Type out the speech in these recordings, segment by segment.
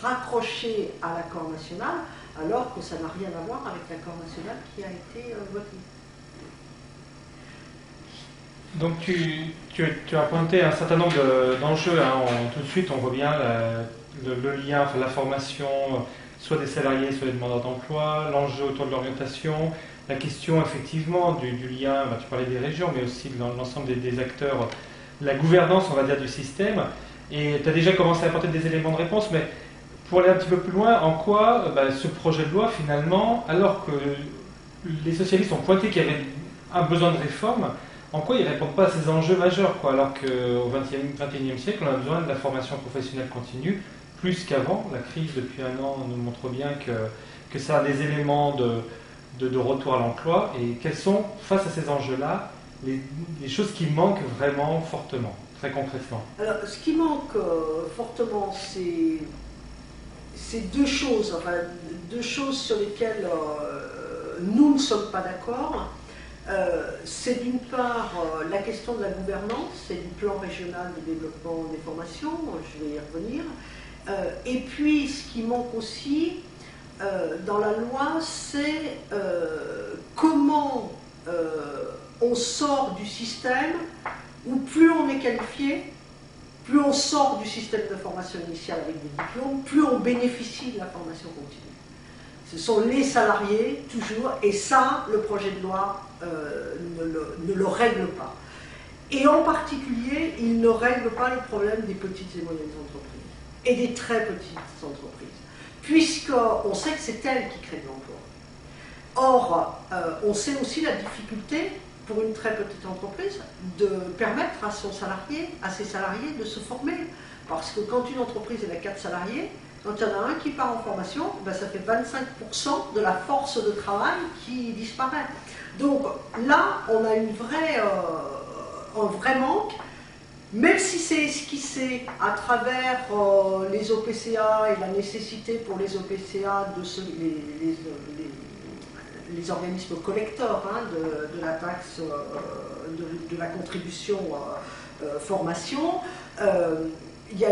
raccroché à l'accord national, alors que ça n'a rien à voir avec l'accord national qui a été voté. Donc tu as pointé un certain nombre d'enjeux. Hein. Tout de suite, on voit bien le lien entre la formation, soit des salariés, soit des demandeurs d'emploi, l'enjeu autour de l'orientation, la question effectivement du lien, tu parlais des régions, mais aussi de l'ensemble des acteurs, la gouvernance, on va dire, du système. Et tu as déjà commencé à apporter des éléments de réponse, mais pour aller un petit peu plus loin, en quoi ce projet de loi, finalement, alors que les socialistes ont pointé qu'il y avait un besoin de réforme, en quoi ils ne répondent pas à ces enjeux majeurs, quoi, alors qu'au XXIe siècle, on a besoin de la formation professionnelle continue, plus qu'avant. La crise, depuis un an, nous montre bien que ça a des éléments de retour à l'emploi. Et quelles sont, face à ces enjeux-là, les choses qui manquent vraiment fortement, très concrètement? Alors, ce qui manque fortement, c'est deux choses sur lesquelles nous ne sommes pas d'accord. C'est d'une part la question de la gouvernance et du plan régional de développement des formations, je vais y revenir. Et puis, ce qui manque aussi dans la loi, c'est comment on sort du système où plus on est qualifié, plus on sort du système de formation initiale avec des diplômes, plus on bénéficie de la formation continue. Ce sont les salariés, toujours, et ça, le projet de loi ne le règle pas. Et en particulier, il ne règle pas le problème des petites et moyennes entreprises, et des très petites entreprises, puisqu'on sait que c'est elles qui créent de l'emploi. Or, on sait aussi la difficulté pour une très petite entreprise de permettre à ses salariés de se former. Parce que quand une entreprise a 4 salariés, quand il y en a un qui part en formation, ben ça fait 25% de la force de travail qui disparaît. Donc là, on a un vrai manque, même si c'est esquissé à travers les OPCA et la nécessité pour les OPCA les organismes collecteurs de la taxe, de la contribution formation. Il y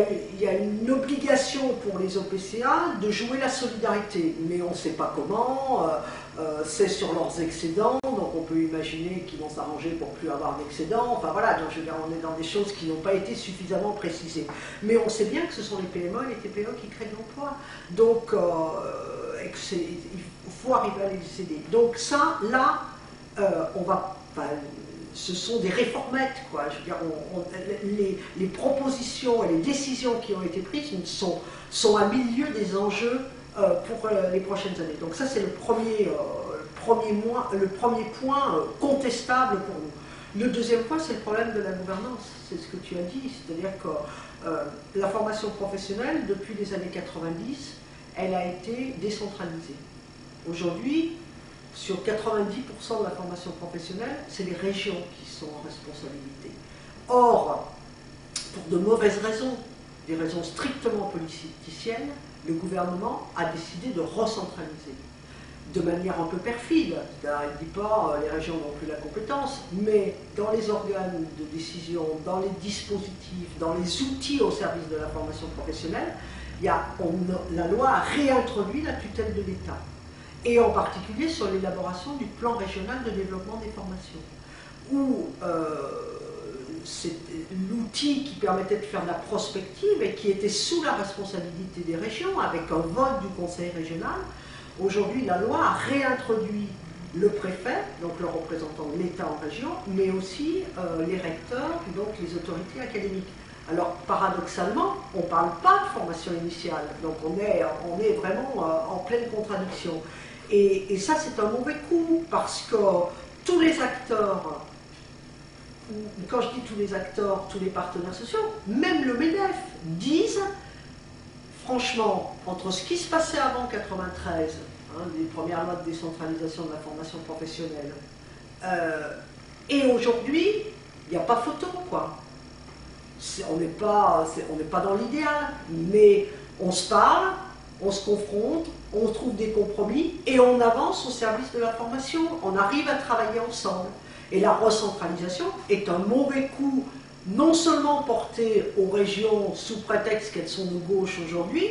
a une obligation pour les OPCA de jouer la solidarité, mais on ne sait pas comment, c'est sur leurs excédents, donc on peut imaginer qu'ils vont s'arranger pour plus avoir d'excédents, enfin voilà, donc je veux dire, on est dans des choses qui n'ont pas été suffisamment précisées. Mais on sait bien que ce sont les PME et les TPE qui créent de l'emploi, donc il faut arriver à les aider. Donc ça, là, ce sont des réformettes, quoi. Je veux dire, les propositions et les décisions qui ont été prises sont à milieu des enjeux pour les prochaines années. Donc ça, c'est le premier point contestable pour nous. Le deuxième point, c'est le problème de la gouvernance. C'est ce que tu as dit, c'est-à-dire que la formation professionnelle, depuis les années 90, elle a été décentralisée. Aujourd'hui, sur 90% de la formation professionnelle, c'est les régions qui sont en responsabilité. Or, pour de mauvaises raisons, des raisons strictement politiciennes, le gouvernement a décidé de recentraliser. De manière un peu perfide, il ne dit pas les régions n'ont plus la compétence, mais dans les organes de décision, dans les dispositifs, dans les outils au service de la formation professionnelle, la loi a réintroduit la tutelle de l'État. Et en particulier sur l'élaboration du plan régional de développement des formations, où c'est l'outil qui permettait de faire de la prospective et qui était sous la responsabilité des régions, avec un vote du conseil régional. Aujourd'hui, la loi a réintroduit le préfet, donc le représentant de l'État en région, mais aussi les recteurs, donc les autorités académiques. Alors, paradoxalement, on ne parle pas de formation initiale, donc on est vraiment en pleine contradiction. Et ça, c'est un mauvais coup, parce que tous les acteurs, quand je dis tous les acteurs, tous les partenaires sociaux, même le MEDEF, disent, franchement, entre ce qui se passait avant 1993, les premières lois de décentralisation de la formation professionnelle, et aujourd'hui, il n'y a pas photo, quoi. On n'est pas dans l'idéal, mais on se parle, on se confronte, on trouve des compromis et on avance au service de la formation. On arrive à travailler ensemble. Et la recentralisation est un mauvais coup non seulement portée aux régions sous prétexte qu'elles sont de gauche aujourd'hui,